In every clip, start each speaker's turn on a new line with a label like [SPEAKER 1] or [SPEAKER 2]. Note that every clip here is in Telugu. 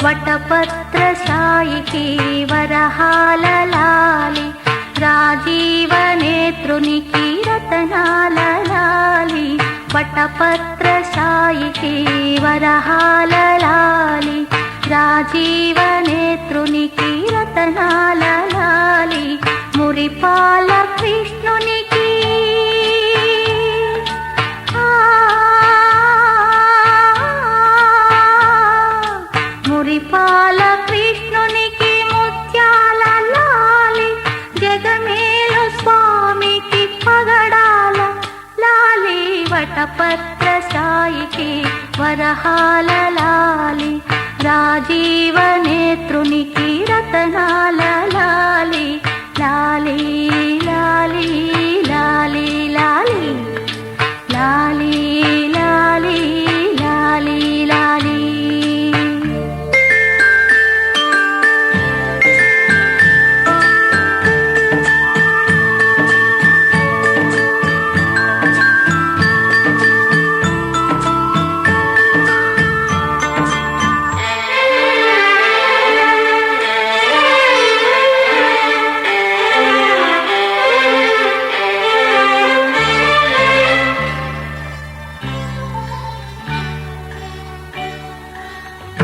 [SPEAKER 1] వటపత్ర సాయికి వరహాల లాలి వటపత్రశాయికి వరహాల లాలి, రాజీవ నేత్రునికి రతనాల లాలి, మురిపాల కృష్ణునికి మురిపాల కృష్ణునికి ముత్యాల లాలి, జగమేలు స్వామికి పగడాల లాలి, వటపత్రశాయికి వరహాల లాలి, రాజీవ నేత్రునికి రతనాల లాలి, లాలి లాలి లాలి లాలి లాలి లాలి లాలి లాలి.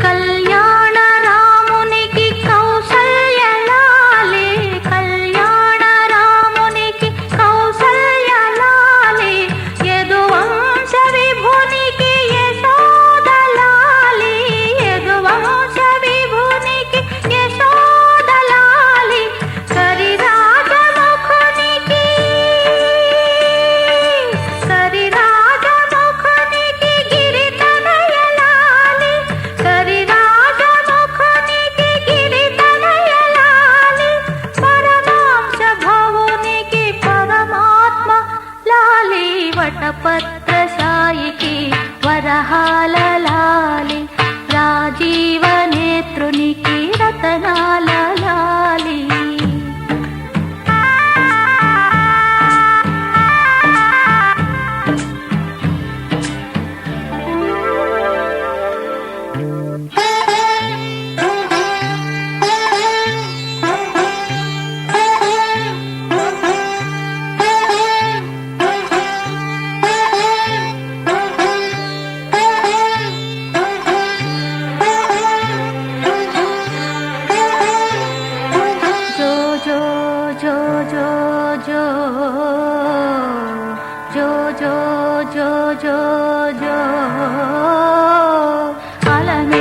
[SPEAKER 1] కళ్యాణ రామునికి కౌసల్య లాలి, కళ్యాణ రామునికి కౌసల్య లాలి, యదువంశ విభునికి యశోద లాలి, యదువంశ విభునికి యశోద లాలి, కరిరాజముఖునికి గిరితనయ లాలి, కరిరాజముఖునికి గిరితనయ లాలి, పరమాంశ భవునికి పరమాత్మ లాలి, వటపత్రశాయికి వరహాల లాలి, రాజీవ నేత్రునికి రతనాల లాలి.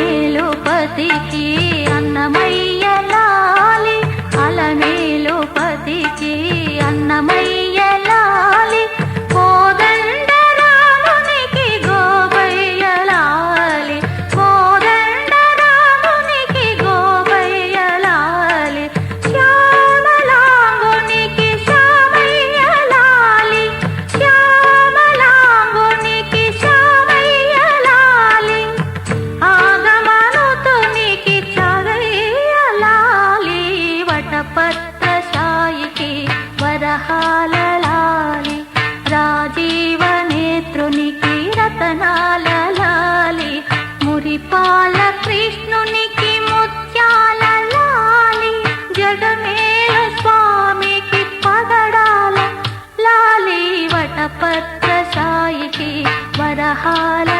[SPEAKER 1] అలమేలుపతికి అన్నమయ్య లాలి, అలమేలుపతికి అన్నమయ్య లాలి, కోదండ రామునికి గోపయ్య లాలి, కోదండ రామునికి గోపయ్య లాలి, శ్యామలాంగునికి శ్యామయ్య లాలి, శ్యామలాంగునికి శ్యామయ్య లాలి, ఆగమనుతునికి చగయ్య లాలి, వటపత్రశాయికి వరహాల లాలి, రాజీవ నేత్రునికి రతనాల లాలి, మురిపాల కృష్ణునికి ముత్యాల లాలి, జగమేల స్వామికి పగడాల లాలి, వటపత్రశాయికి వరహాల